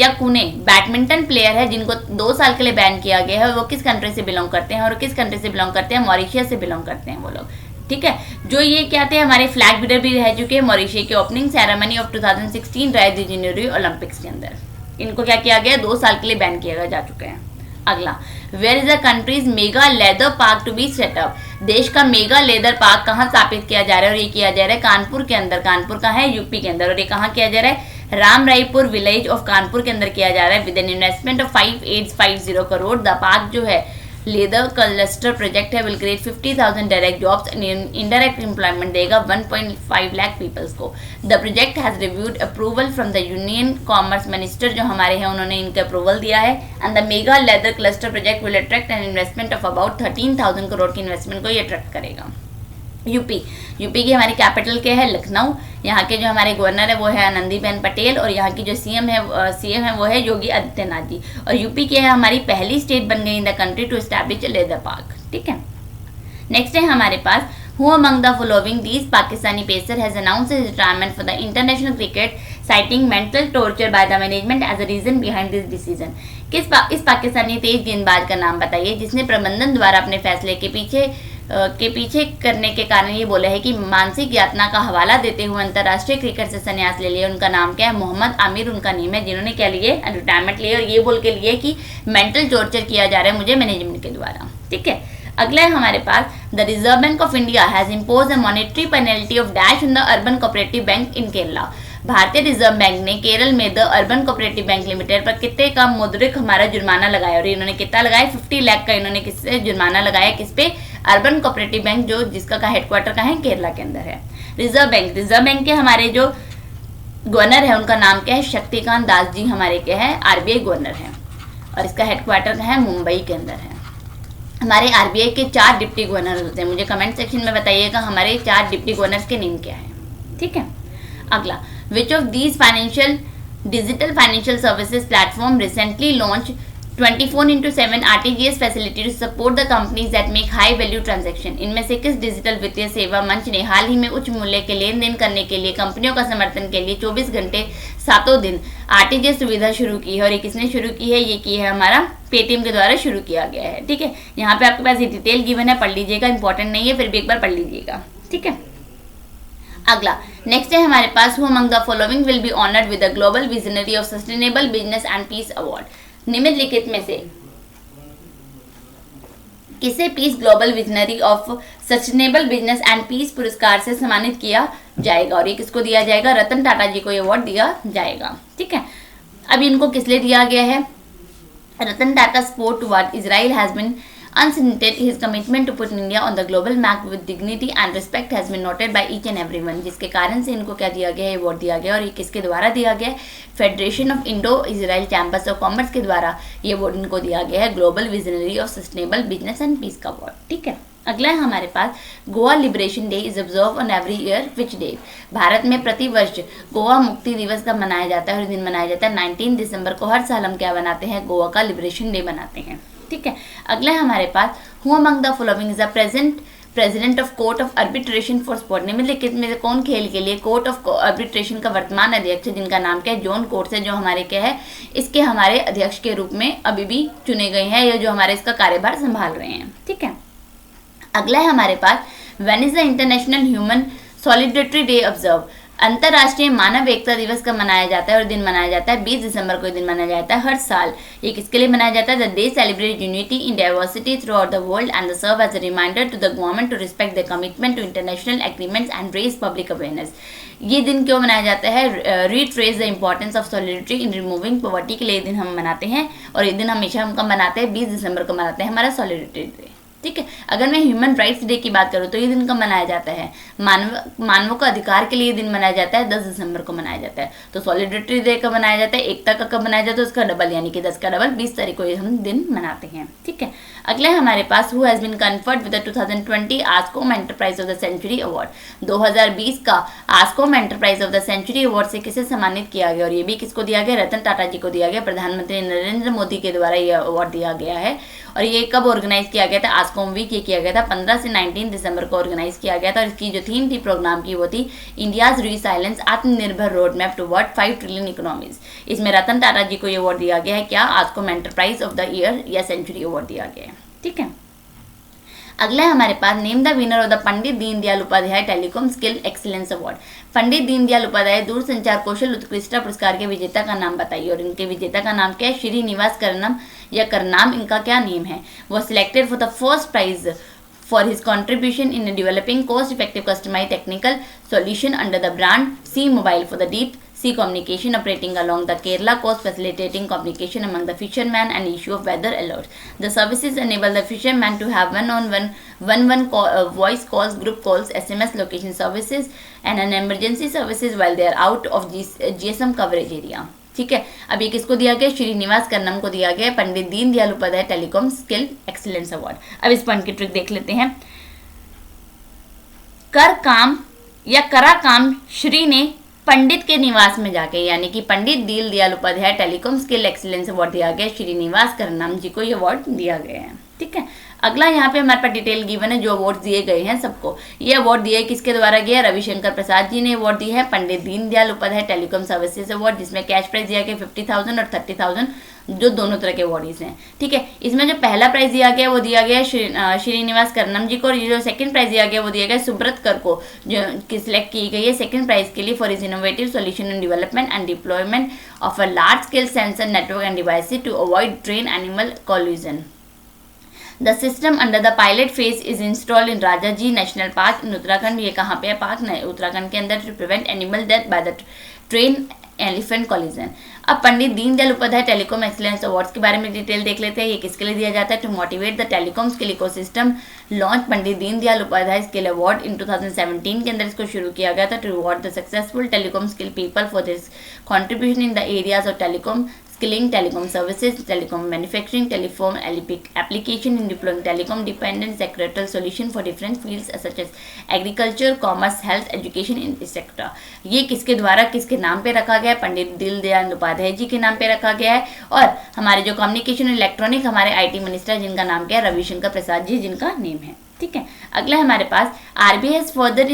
या कुने बैडमिंटन प्लेयर है जिनको 2 साल के लिए बैन किया गया है। वो किस कंट्री से बिलोंग करते हैं? और किस कंट्री से बिलोंग करते हैं? मॉरिशियस से बिलोंग करते हैं वो लोग। ठीक है, जो ये क्या थे? हमारे फ्लैग बीडर भी रह चुके हैं मॉरिशियस के opening ceremony of 2016 Rio de Janeiro Olympics के अंदर। इनको क्या किया गया? 2 साल के लिए बैन किया जा चुके हैं। अगला, where is the country's mega leather park to be set up? देश का मेगा लेदर पार्क कहाँ स्थापित किया जा रहा है? और ये किया जा रहा है कानपुर के अंदर। कानपुर का है यूपी के अंदर। और ये कहाँ किया जा रहा है? राम रायपुर विलेज ऑफ कानपुर के अंदर किया जा रहा है with an investment of 5850 crore. The park जो है लेदर क्लस्टर प्रोजेक्ट है, will create 50,000 direct jobs, indirect employment देगा 1.5 लाख पीपल्स को। The project has reviewed approval from the union commerce minister, जो हमारे हैं उन्होंने इनका अप्रूवल दिया है। And the mega leather cluster project will attract an investment of about 13,000 crore की इन्वेस्टमेंट को ये अट्रैक्ट करेगा। यूपी की हमारी कैपिटल क्या है? लखनऊ। यहाँ के जो हमारे गवर्नर है वो है आनंदीबेन पटेल और यहाँ की जो सीएम है वो है योगी आदित्यनाथ जी। और यूपी की है हमारी पहली स्टेट बन गई in the country to establish leather park. ठीक है, नेक्स्ट है हमारे पास, who among the following these Pakistani pacer has announced his retirement for the international cricket citing mental torture by the management as a reason behind this decision. इस पाकिस्तानी तेज गेंदबाज का नाम बताइए जिसने प्रबंधन द्वारा अपने फैसले के पीछे करने के कारण ये बोला है कि मानसिक यातना का हवाला देते हुए अंतर्राष्ट्रीय क्रिकेट से संन्यास ले लिया। उनका नाम क्या है? मोहम्मद आमिर उनका नेम है, जिन्होंने क्या लिए? रिटायरमेंट लिए और ये बोल के लिए कि मेंटल टॉर्चर किया जा रहा है मुझे मैनेजमेंट के द्वारा। ठीक है, अगला है हमारे पास, the reserve bank of India has impose a monetary penalty of dash on the urban cooperative bank in Kerala. भारतीय रिजर्व बैंक ने केरल में the urban cooperative bank limited पर कितने का मौद्रिक हमारा जुर्माना लगाया? और इन्होंने कितना लगाया? 50 लाख का इन्होंने किससे जुर्माना लगाया? किस पे? अर्बन कोऑपरेटिव बैंक जो जिसका हेडक्वार्टर का है केरला के अंदर है। रिजर्व बैंक के हमारे जो गवर्नर है उनका नाम क्या है? शक्तिकांत दास जी हमारे क्या है? आरबीआई गवर्नर है और इसका हेडक्वार्टर है मुंबई के अंदर है। हमारे आरबीआई के 4 डिप्टी गवर्नर होते हैं। मुझे कमेंट सेक्शन में बताइएगा हमारे 4 डिप्टी गवर्नर्स के नेम क्या है। ठीक है, अगला, which of these digital financial services platform recently launched 24/7 RTGS facility to support the companies that make high value transaction? इनमें से किस डिजिटल वित्तीय सेवा मंच ने हाल ही में उच्च मूल्य के लेन देन करने के लिए कंपनियों का समर्थन के लिए 24 घंटे 7 दिन RTGS सुविधा शुरू की है? और ये किसने शुरू की है? ये की है हमारा पेटीएम के द्वारा शुरू किया गया है। ठीक है, यहाँ पे आपके पास ये डिटेल गिवन है, पढ़ लीजिएगा, इंपॉर्टेंट नहीं है, फिर भी एक बार पढ़ लीजिएगा। ठीक है, अगला, नेक्स्ट है हमारे पास, who among the following will be honoured with the global visionary of sustainable business and peace award? निम्नलिखित में से किसे peace global visionary of sustainable business and peace पुरस्कार से सम्मानित किया जाएगा? और ये किसको दिया जाएगा? रतन टाटा जी को ये अवार्ड दिया जाएगा। ठीक है, अब इनको किस लिए दिया गया है? Ratan Tata support toward Israel has been unstinted. His commitment to put India on the global map with dignity and respect has been noted by each and everyone. जिसके कारण से इनको क्या दिया गया है? अवार्ड दिया गया। और ये किसके द्वारा दिया गया है? Federation of Indo Israel chambers of commerce के द्वारा ये अवार्ड इनको दिया गया है, global visionary of sustainable business and peace का अवार्ड। ठीक है, अगला है हमारे पास Goa liberation day is observe on every year which day. भारत में प्रति वर्ष गोवा मुक्ति दिवस का मनाया जाता है और दिन मनाया जाता है 19 दिसंबर को। हर साल हम क्या बनाते हैं? गोवा का लिबरेशन डे बनाते हैं। ठीक है, अगला है हमारे पास who among the following is the president of court of arbitration for sport. निम्नलिखित में से कौन खेल के लिए कोर्ट ऑफ आर्बिट्रेशन का वर्तमान अध्यक्ष है, जिनका नाम क्या है? जॉन कोर्ट्स है, जो हमारे क्या है, इसके हमारे अध्यक्ष के रूप में अभी भी चुने गए हैं, या जो हमारे इसका कार्यभार संभाल रहे हैं। ठीक है, अगला है हमारे पास when is the international human solidarity day observe. अंतरराष्ट्रीय मानव एकता दिवस कब मनाया जाता है? और दिन मनाया जाता है 20 दिसंबर को दिन मनाया जाता है हर साल। ये किसके लिए मनाया जाता है? The day celebrate unity in diversity throughout the world and serve as a reminder to the government to respect the commitment to international agreements and raise public awareness. ये दिन क्यों मनाया जाता है? Retrace the importance of solidarity in removing poverty के लिए ये दिन हम मनाते हैं। और ये दिन हमेशा हम कब मनाते हैं? 20 दिसंबर को मनाते हैं, हमारा सॉलिडेरिटी डे। ठीक है, अगर मैं ह्यूमन राइट्स डे की बात करूँ तो ये दिन कब मनाया जाता है? मानवों का अधिकार के लिए ये दिन मनाया जाता है 10 दिसंबर को मनाया जाता है। तो सॉलिडेरिटी डे कब मनाया जाता है? एकता का कब मनाया जाता है? उसका डबल, यानी कि 10 का डबल 20 तारीख को ये हम दिन मनाते हैं। ठीक है, अगला है हमारे पास who has been conferred with the 2020 ASSOCHAM enterprise of the century award. 2020 का ASSOCHAM enterprise of the century award से किसे सम्मानित किया गया? और ये भी किसको दिया गया? रतन टाटा जी को दिया गया। प्रधानमंत्री नरेंद्र मोदी के द्वारा ये अवार्ड दिया गया है। और ये कब ऑर्गेनाइज किया गया था? आस्कोम वीक ये किया गया था 15 से 19 दिसंबर को ऑर्गेनाइज किया गया था। और इसकी जो थीम थी प्रोग्राम की वो थी इंडियाज रीसाइलेंस आत्मनिर्भर road map toward 5 trillion economies. इसमें रतन टाटा जी को ये अवार्ड दिया गया है। क्या? ASSOCHAM enterprise of the year या सेंचुरी अवार्ड दिया गया है। ठीक है, अगला है हमारे पास name the winner of the Pandit Deendayal Upadhyay telecom skill excellence award. Pandit Deendayal Upadhyay दूरसंचार कौशल उत्कृष्टता पुरस्कार के विजेता का नाम बताइए। और इनके विजेता का नाम क्या है? श्रीनिवास करनम या करनाम, इनका क्या नेम है? वो selected for the first prize for his contribution in developing cost-effective customized technical solution under the brand C Mobile for the deep sea communication operating along the Kerala coast, facilitating communication among the fishermen and issue of weather alerts. The services enable the fishermen to have one-on-one voice calls, group calls, SMS location services, and an emergency services while they are out of GSM coverage area. ठीक है, अब ये किसको दिया गया? श्रीनिवास करनम को दिया गया Pandit Deendayal Upadhyay telecom skill excellence award. अब इस पॉइंट की ट्रिक देख लेते हैं। कर काम या करा काम श्री ने पंडित के निवास में जाके, यानी कि Pandit Deendayal Upadhyay telecom skill excellence award दिया गया। श्रीनिवास करनम जी को ये अवार्ड दिया गया है। ठीक है, अगला यहाँ पे हमारे पास डिटेल गिवन है जो अवार्ड दिए गए हैं सबको। ये अवार्ड दिए किसके द्वारा गया? रविशंकर प्रसाद जी ने अवार्ड दिया है Pandit Deendayal Upadhyay telecom services award, जिसमें कैश प्राइज दिया गया 50,000 और 30,000, जो दोनों तरह के अवार्डीज हैं। ठीक है, इसमें जो पहला प्राइज दिया गया वो दिया गया श्रीनिवास करनम जी को। और जो सेकंड प्राइज दिया गया वो दिया गया सुब्रत कर को, जो सिलेक्ट की गई है सेकंड प्राइज के लिए for is innovative solution in development and deployment of a large scale sensor network and devices to avoid train animal collision. The system under the pilot phase is installed in Rajaji National Park in Uttarakhand. ये कहाँ पे है? पार्क उत्तराखंड के अंदर, to prevent animal death by the train elephant collision. अब Pandit Deendayal Upadhyay telecom excellence awards के बारे में डिटेल देख लेते हैं। ये किसके लिए दिया जाता है? To motivate the telecom skill ecosystem launch Pandit Deendayal Upadhyay skill award in 2017 के अंदर इसको शुरू किया गया था to reward the successful telecom skill people for this contribution in the areas of telecom skilling, telecom services, telecom manufacturing, telephone application in deploying telecom dependent sectoral solution for different fields such as agriculture, commerce, health, education, etc. ये किसके द्वारा किसके नाम पे रखा गया है? पंडित दीनदयाल उपाध्याय जी के नाम पे रखा गया है। और हमारे जो कम्युनिकेशन इलेक्ट्रॉनिक हमारे IT मिनिस्टर जिनका नाम क्या है? रविशंकर प्रसाद जी जिनका नेम है। ठीक है, अगला हमारे पास RBI has further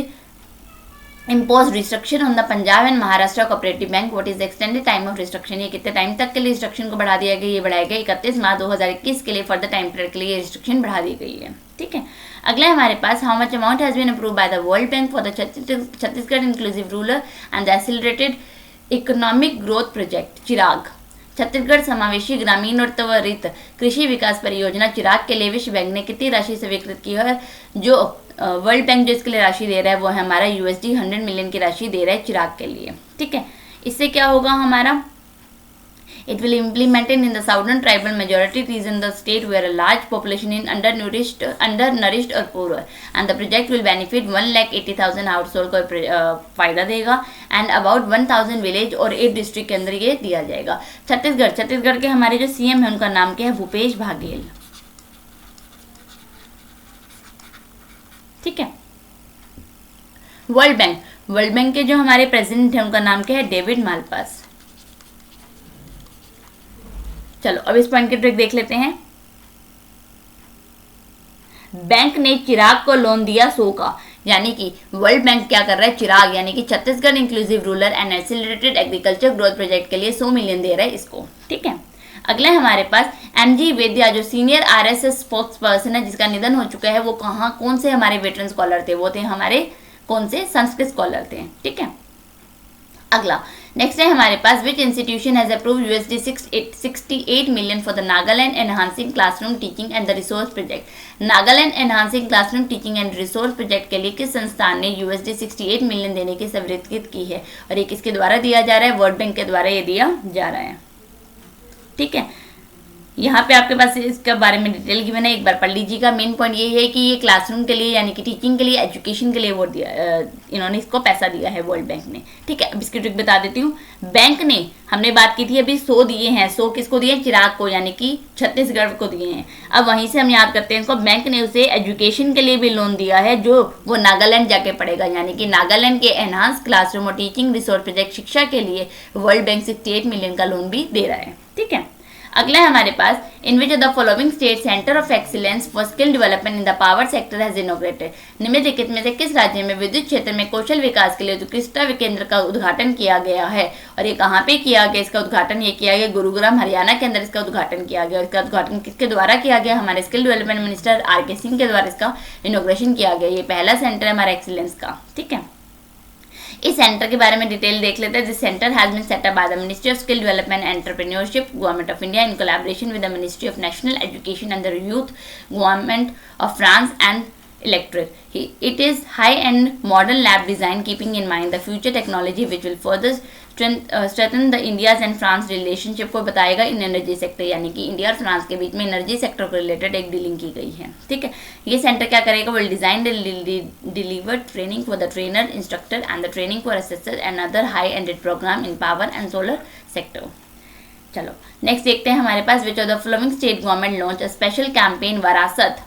imposed restriction on the Punjab and Maharashtra Cooperative Bank. What is the extended time of restriction? ये कितने टाइम तक के लिए रिस्ट्रिक्शन को बढ़ा दिया गया? ये बढ़ाया गया 31 मार्च 2021 के लिए फर्दर टाइम पीरियड के लिए रिस्ट्रिक्शन बढ़ा दी गई है। ठीक है, अगला हमारे पास how much amount has been approve by the world bank for the Chhattisgarh inclusive rural and the accelerated economic growth project Chirag. Chhattisgarh समावेशी ग्रामीण और त्वरित कृषि विकास परियोजना चिराग के लिए विश्व बैंक ने कितनी राशि स्वीकृत की है? जो वर्ल्ड बैंक जो इसके लिए राशि दे रहा है वो है हमारा USD 100 मिलियन की राशि दे रहा है चिराग के लिए। ठीक है, इससे क्या होगा? हमारा It will implemented in the southern tribal majority region, the state where a large population is undernourished or poor, and the project will benefit 1,80,000 household को फायदा देगा एंड अबाउट 1,000 विलेज और 8 डिस्ट्रिक्ट के अंदर ये दिया जाएगा। छत्तीसगढ़ के हमारे जो सीएम है उनका नाम क्या है? भूपेश बघेल। ठीक है। वर्ल्ड बैंक के जो हमारे प्रेसिडेंट हैं उनका नाम क्या है? David Malpass. चलो अब इस पॉइंट की ट्रिक देख लेते हैं। बैंक ने चिराग को लोन दिया 100 का, यानी कि वर्ल्ड बैंक क्या कर रहा है? चिराग यानी कि Chhattisgarh inclusive rural and accelerated agriculture growth project के लिए 100 मिलियन दे रहा है इसको। ठीक है। अगला हमारे पास एमजी वेद्या जो सीनियर आरएसएस स्पोक्स पर्सन है जिसका निधन हो चुका है, वो कौन से हमारे वेटरन स्कॉलर थे? वो थे हमारे कौन से? संस्कृत स्कॉलर थे। ठीक है। अगला नेक्स्ट है हमारे पास which institution has approved $68 million for the Nagaland enhancing classroom teaching and the resource project. Nagaland enhancing classroom teaching and resource project के लिए किस संस्थान ने $68 मिलियन देने की स्वीकृत की है? और ये किसके द्वारा दिया जा रहा है? वर्ल्ड बैंक के द्वारा ये दिया जा रहा है। ठीक है। यहाँ पे आपके पास इसके बारे में डिटेल गिवन है, एक बार पढ़ लीजिएगा। मेन पॉइंट ये है कि ये क्लासरूम के लिए यानी कि टीचिंग के लिए, एजुकेशन के लिए वो दिया, इन्होंने इसको पैसा दिया है वर्ल्ड बैंक ने। ठीक है। अब इसकी ट्रिक बता देती हूँ। बैंक ने, हमने बात की थी अभी, 100 दिए हैं। 100 किसको दिए? चिराग को, यानी कि छत्तीसगढ़ को दिए हैं। अब वहीं से हम याद करते हैं इनको, बैंक ने उसे एजुकेशन के लिए भी लोन दिया है जो वो नागालैंड जाके पढ़ेगा, यानी कि नागालैंड के एनहांस क्लासरूम और टीचिंग रिसोर्स प्रोजेक्ट शिक्षा के लिए वर्ल्ड बैंक 68 मिलियन का लोन भी दे रहा है। ठीक है। अगला है हमारे पास in which the following state centre of excellence for skill development in the power sector has inaugurated. निम्नलिखित में से किस राज्य में विद्युत क्षेत्र में कौशल विकास के लिए उत्कृष्टता केंद्र का उद्घाटन किया गया है? और ये कहाँ पे किया गया? इसका उद्घाटन ये किया गया गुरुग्राम हरियाणा के अंदर इसका उद्घाटन किया गया। इसका उद्घाटन किसके द्वारा किया गया? हमारे skill development minister R K. Singh के द्वारा इसका इनॉग्रेशन किया गया। ये पहला सेंटर है हमारा एक्सीलेंस का। ठीक है। इस सेंटर के बारे में डिटेल देख लेते हैं। This centre has been set up by the ministry of skill development and entrepreneurship government of India in collaboration with the ministry of national education and the youth government of France and electric. It is high-end modern lab design keeping in mind the future technology which will further strengthen the India's and France relationship को बताएगा इन एनर्जी सेक्टर, यानी कि इंडिया और फ्रांस के बीच में एनर्जी सेक्टर को रिलेटेड एक डीलिंग की गई है। ठीक है। ये सेंटर क्या करेगा? Will design deliver training for the trainer instructor and the training for assessor and other high ended programme in power and solar sector. चलो नेक्स्ट देखते हैं हमारे पास which of the following state government launch a special campaign Varasat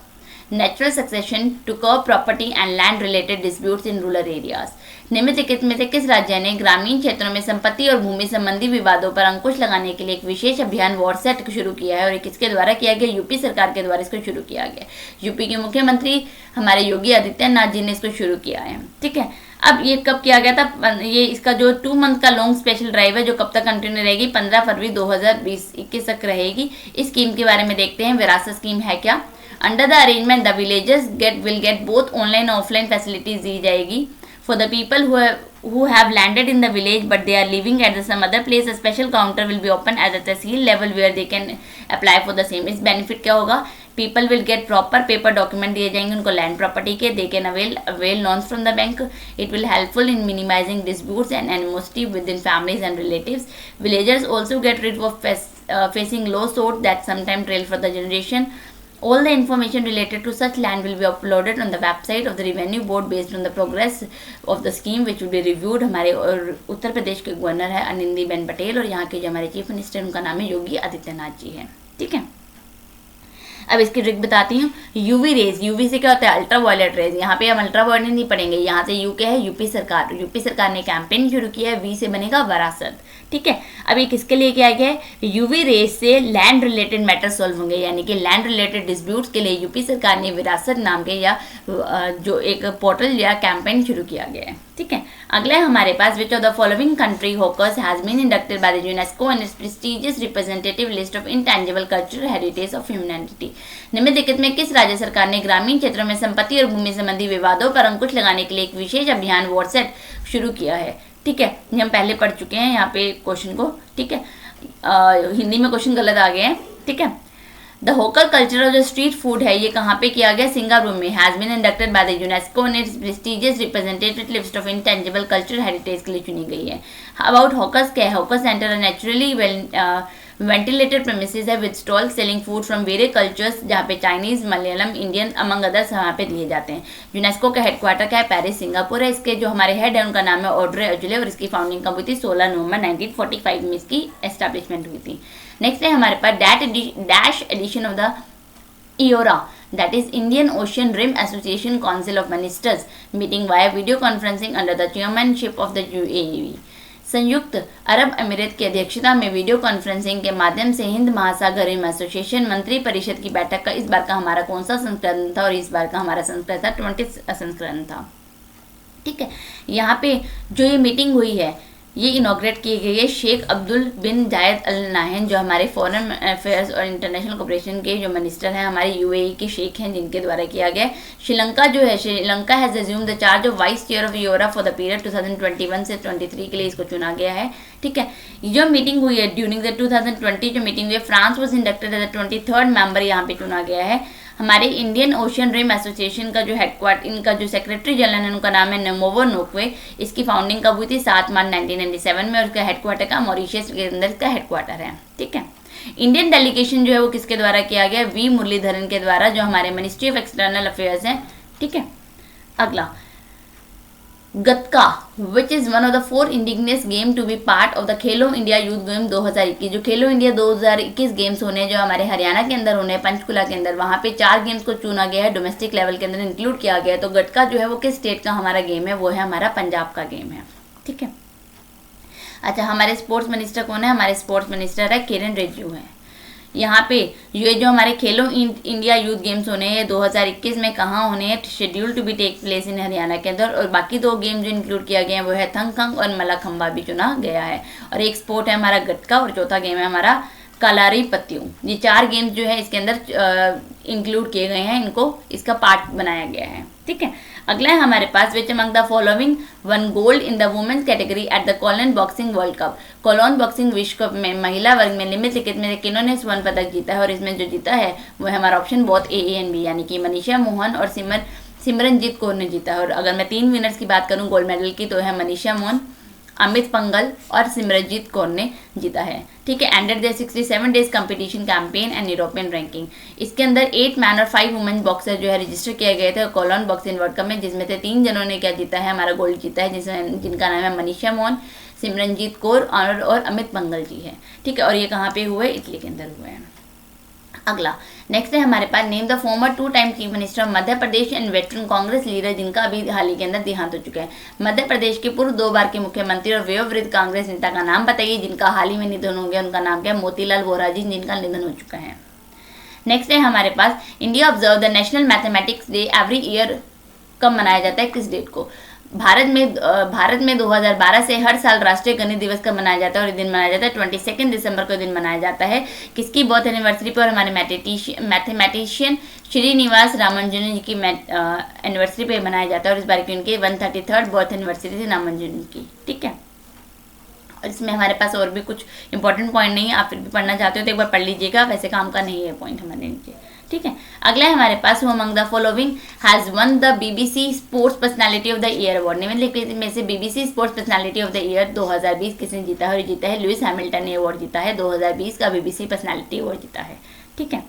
natural succession to curb property and land related disputes in rural areas. निम्नलिखित में से किस राज्य ने ग्रामीण क्षेत्रों में संपत्ति और भूमि संबंधी विवादों पर अंकुश लगाने के लिए एक विशेष अभियान वॉरसेट शुरू किया है? और किसके द्वारा किया गया? यूपी सरकार के द्वारा इसको शुरू किया गया। यूपी के मुख्यमंत्री हमारे योगी आदित्यनाथ जी ने इसको शुरू किया है। ठीक है। अब ये कब किया गया था? ये इसका जो 2 मंथ का लॉन्ग स्पेशल ड्राइव है जो कब तक कंटिन्यू रहेगी? 15 फरवरी 2020-21 तक रहेगी। इस स्कीम के बारे में देखते हैं। विरासत स्कीम है क्या? Under the arrangement the villages will get both online offline facilities दी जाएगी for the people who have landed in the village but they are living at some other place. A special counter will be open at the tehsil level where they can apply for the same. इस बेनिफिट क्या होगा? People will get proper paper document दिए जाएंगे उनको लैंड प्रॉपर्टी के। They can avail loans from the bank. It will helpful in minimizing disputes and animosity within families and relatives. Villagers also get rid of facing lawsuits that sometimes trail for the generation. All the information related to such land will be uploaded on the website of the Revenue Board based on the progress of the scheme which will be reviewed. हमारे और उत्तर प्रदेश के गवर्नर है आनंदीबेन पटेल और यहाँ के जो हमारे चीफ मिनिस्टर उनका नाम है योगी आदित्यनाथ जी है। ठीक है। अब इसकी ट्रिक बताती हूँ। यूवी रेज, यूवी से क्या होता है? Ultra violet rays. यहाँ पे हम अल्ट्रा वायलेट नहीं पढ़ेंगे। यहाँ से यू के है यूपी सरकार। यूपी सरकार ने कैंपेन शुरू किया है। वी से बनेगा वरासत। ठीक है। अब ये किसके लिए किया गया है? यूवी रेज से लैंड रिलेटेड मैटर सॉल्व होंगे, यानी कि लैंड रिलेटेड डिस्प्यूट्स के लिए यूपी सरकार ने विरासत नाम के या जो एक पोर्टल या कैंपेन शुरू किया गया है। ठीक है। अगला है हमारे पास which of the following country hawkers has been inducted by the UNESCO and its prestigious representative list of intangible cultural heritage of humanity. निम्नलिखित में किस राज्य सरकार ने ग्रामीण क्षेत्रों में संपत्ति और भूमि संबंधी विवादों पर अंकुश लगाने के लिए एक विशेष अभियान वॉरसेट शुरू किया है? ठीक है। ये हम पहले पढ़ चुके हैं यहाँ पे क्वेश्चन को। ठीक है। हिंदी में क्वेश्चन गलत आ गए हैं। ठीक है। द होकर कल्चर ऑफ जो स्ट्रीट फूड है ये कहाँ पे किया गया? सिंगापुर में। Has been inducted by the UNESCO and its prestigious representative list of intangible cultural heritage के लिए चुनी गई है। अबाउट हॉकर्स क्या है? Hawker centre naturally ventilated premises है with stall selling food from various cultures, जहाँ पे Chinese, Malayalam, Indian among others वहाँ पे दिए जाते हैं। यूनेस्को का हेडक्वार्टर क्या है? पेरिस, सिंगापुर है। इसके जो हमारे हेड है उनका नाम है ऑड्रे अजुले और इसकी फाउंडिंग कब हुई थी? 16 नवंबर 1945 में इसकी एस्टेब्लिशमेंट हुई थी। नेक्स्ट है हमारे पास dash edition of the IORA, that is Indian Ocean Rim Association Council of Ministers, meeting via video conferencing under the chairmanship of the UAE। संयुक्त अरब अमीरात की अध्यक्षता में वीडियो कॉन्फ्रेंसिंग के माध्यम से हिंद महासागर रिम एसोसिएशन मंत्री परिषद की बैठक का इस बार का हमारा कौन सा संस्करण था? और इस बार का हमारा संस्करण था 20 संस्करण था। ठीक है, यहाँ पे जो ये मीटिंग हुई है ये इनॉग्रेट की गई है शेख अब्दुल बिन जायद अल नाहयान, जो हमारे फॉरेन अफेयर्स और इंटरनेशनल कोऑपरेशन के जो मिनिस्टर हैं हमारे यूएई के शेख हैं, जिनके द्वारा किया गया। श्रीलंका जो है, Sri Lanka has assume the charge of vice chair of IORA for the period 2021 से 23 के लिए इसको चुना गया है। ठीक है, जो मीटिंग हुई है ड्यूरिंग द 2020 जो मीटिंग हुई है, France was inducted as the 23rd member यहाँ पे चुना गया है। हमारे इंडियन ओशियन रिम एसोसिएशन का जो हेडक्वार्टर, इनका जो सेक्रेटरी जनरल है उनका नाम है नमोवो नोक्वे। इसकी फाउंडिंग कब हुई थी? 7 मार्च 1997 में। और उसका हेडक्वार्टर का मॉरिशस के अंदर इसका हेडक्वार्टर है। ठीक है, इंडियन डेलीगेशन जो है वो किसके द्वारा किया गया? वी मुरलीधरन के द्वारा, जो हमारे मिनिस्ट्री ऑफ एक्सटर्नल अफेयर्स हैं। ठीक है, अगला Gatka which is one of the 4 indigenous game to be part of the Khelo India youth game 2021। जो खेलो इंडिया 2021 गेम्स होने जो हमारे हरियाणा के अंदर होने, पंचकुला के अंदर, वहाँ पे 4 गेम्स को चुना गया है, डोमेस्टिक लेवल के अंदर इंक्लूड किया गया है। तो गटका जो है वो किस स्टेट का हमारा गेम है? वो है हमारा पंजाब का गेम है। ठीक है, अच्छा हमारे स्पोर्ट्स मिनिस्टर कौन है? हमारे स्पोर्ट्स मिनिस्टर है किरण रिजिजू है। यहाँ पे ये जो हमारे खेलो इंडिया यूथ गेम्स होने हैं 2021 में कहाँ होने हैं? Schedule to be take place in Haryana के अंदर। और बाकी 2 गेम जो इंक्लूड किया गया है वो है थंगखंग और मलाखंबा भी चुना गया है। और एक स्पोर्ट है हमारा गटका और चौथा गेम है हमारा कलारी पत्तियों। ये 4 गेम्स जो है इसके अंदर इंक्लूड किए गए हैं, इनको इसका पार्ट बनाया गया है। ठीक है, अगला है हमारे पास which among the following won gold in the women's category at the Cologne boxing world cup. Cologne boxing विश्व कप में महिला वर्ग में निम्नलिखित में से किन्होंने स्वर्ण पदक जीता है? और इसमें जो जीता है वो है हमारा option both A and B, यानी कि मनीषा मोहन और सिमरनजीत कौर ने जीता है। और अगर मैं 3 विनर्स की बात करूं गोल्ड मेडल की तो है मनीषा मोहन, अमित पंगल और सिमरनजीत कौर ने जीता है। ठीक है, ended the 67 days competition campaign and European ranking. इसके अंदर 8 मैन और 5 वुमेन बॉक्सर जो है रजिस्टर किए गए थे कोलोन बॉक्सिंग वर्ल्ड कप में, जिसमें से 3 जनों ने क्या जीता है? हमारा गोल्ड जीता है, जिनका नाम है मनीषा मोहन, सिमरनजीत कौर और अमित पंगल जी है। ठीक है, और ये कहाँ पे हुए? इटली के अंदर हुए हैं। अगला नेक्स्ट है हमारे पास name the former 2 time chief minister of Madhya Pradesh and veteran Congress leader, जिनका अभी हाल ही के अंदर देहांत हो चुका है। मध्य प्रदेश के पूर्व 2 बार के मुख्यमंत्री और वयोवृद्ध कांग्रेस नेता का नाम बताइए जिनका हाल ही में निधन हो गया। उनका नाम क्या है? मोतीलाल वोरा जी, जिनका निधन हो चुका है। नेक्स्ट है हमारे पास India observe the national mathematics day every year कब मनाया जाता है? किस डेट को? भारत में 2012 से हर साल राष्ट्रीय गणित दिवस कब मनाया जाता है? और ये दिन मनाया जाता है 22 दिसंबर को दिन मनाया जाता है। किसकी बर्थ एनिवर्सरी पर? हमारे मैथमेटिशियन श्रीनिवास रामानुजन जी की एनिवर्सरी पे मनाया जाता है। और इस बार की उनकी 133rd बर्थ एनिवर्सरी थी रामानुजन की। ठीक है, और इसमें हमारे पास और भी कुछ इंपॉर्टेंट पॉइंट नहीं है, आप फिर भी पढ़ना चाहते हो तो एक बार पढ़ लीजिएगा, वैसे काम का नहीं है पॉइंट हमारे नीचे। ठीक है, अगला है हमारे पास who among the following has won the BBC sports personality of the year award. निम्नलिखित में से BBC sports personality of the year 2020 किसने जीता है? और जीता है लुइस हैमिल्टन ने अवार्ड जीता है, 2020 का BBC पर्सनालिटी अवार्ड जीता है। ठीक है,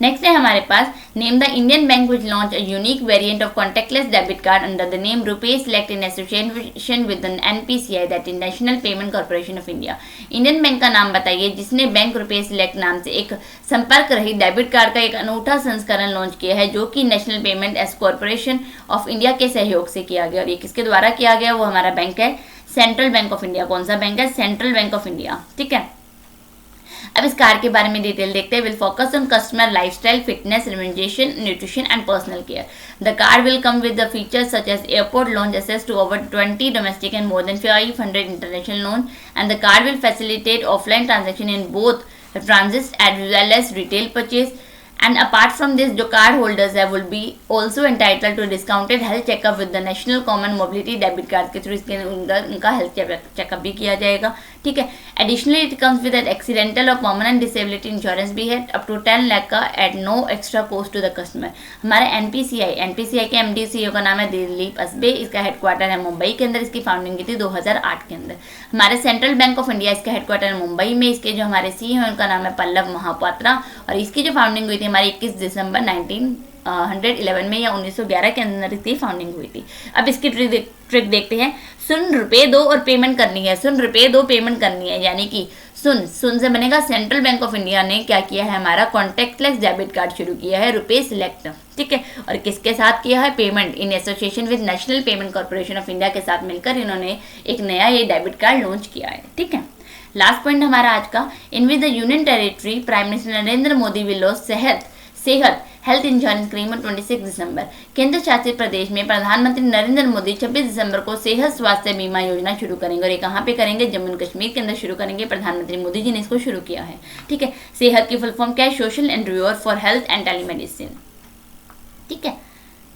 नेक्स्ट है हमारे पास name the Indian bank which launch a unique variant of contactless debit card under the name RuPay select in association with the NPCI that is national payment corporation of India. Indian bank का नाम बताइए जिसने बैंक रुपे सेलेक्ट नाम से एक संपर्क रहित डेबिट कार्ड का एक अनूठा संस्करण लॉन्च किया है, जो कि national payment S corporation of India के सहयोग से किया गया। और ये किसके द्वारा किया गया? वो हमारा बैंक है सेंट्रल बैंक ऑफ इंडिया। कौन सा बैंक है? Central bank of India. ठीक है, अब इस कार्ड के बारे में डिटेल देखते हैं। Will focus on customer lifestyle, fitness, remuneration, nutrition and personal care. The card will come with the features such as airport lounge access to over 20 domestic and more than 500 international loans, and the card will facilitate offline transaction in both transit as well as retail purchase. And apart from this जो कार्ड होल्डर्स है will be also entitle to discounted health checkup with the national common mobility debit card के थ्रू इसके उनका हेल्थ चेकअप भी किया जाएगा, ठीक है। Additionally it comes with accidental और कॉमन एंड डिसेबिलिटी इंश्योरेंस भी है अप टू 10 लाख का at no extra cost to the customer. हमारे एनपीसीआई के एमडी सीईओ का नाम है दिलीप असबे, इसका हेडक्वार्टर है मुंबई के अंदर, इसकी फाउंडिंग की थी 2008 के अंदर। हमारे सेंट्रल बैंक ऑफ इंडिया इसका हेडक्वार्टर है मुंबई में, इसके जो हमारे सीईओ हैं उनका नाम है पल्लव महापात्रा और इसकी जो फाउंडिंग हुई थी हमारी 21 दिसंबर 1911 में या 1911 के अंदर इसकी फाउंडिंग हुई थी। अब इसकी ट्रिक देखते हैं। सुन रुपए दो और पेमेंट करनी है, सुन रुपए दो पेमेंट करनी है, यानी कि सुन से बनेगा सेंट्रल बैंक ऑफ इंडिया ने क्या किया है, हमारा कॉन्टेक्टलेस डेबिट कार्ड शुरू किया है रुपए सिलेक्ट, ठीक है। और किसके साथ किया है, payment in association with national payment corporation of India के साथ मिलकर इन्होंने एक नया ये डेबिट कार्ड लॉन्च किया है, ठीक है। लास्ट पॉइंट हमारा आज का, in with the union territory prime minister Narendra Modi will launch सेहत हेल्थ इंश्योरेंस स्कीम ऑन 26 दिसंबर। केंद्र शासित प्रदेश में प्रधानमंत्री नरेंद्र मोदी 26 दिसंबर को सेहत स्वास्थ्य बीमा योजना शुरू करेंगे और ये कहाँ पे करेंगे, जम्मू एंड कश्मीर के अंदर शुरू करेंगे। प्रधानमंत्री मोदी जी ने इसको शुरू किया है, ठीक है। सेहत की फुल फॉर्म क्या है, social endeavour for health and telemedicine, ठीक है।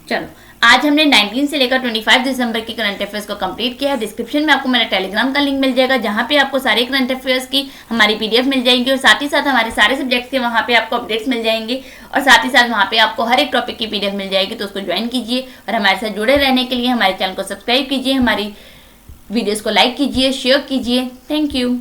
चलो आज हमने 19 से लेकर 25 दिसंबर की करंट अफेयर्स को कंप्लीट किया है। डिस्क्रिप्शन में आपको मेरा टेलीग्राम का लिंक मिल जाएगा जहां पे आपको सारे करंट अफेयर्स की हमारी पीडीएफ मिल जाएंगी और साथ ही साथ हमारे सारे सब्जेक्ट्स के वहां पे आपको अपडेट्स मिल जाएंगे और साथ ही साथ वहां पे आपको हर एक टॉपिक की पीडीएफ मिल जाएगी। तो उसको ज्वाइन कीजिए और हमारे साथ जुड़े रहने के लिए हमारे चैनल को सब्सक्राइब कीजिए, हमारी वीडियोज़ को लाइक कीजिए, शेयर कीजिए। Thank you.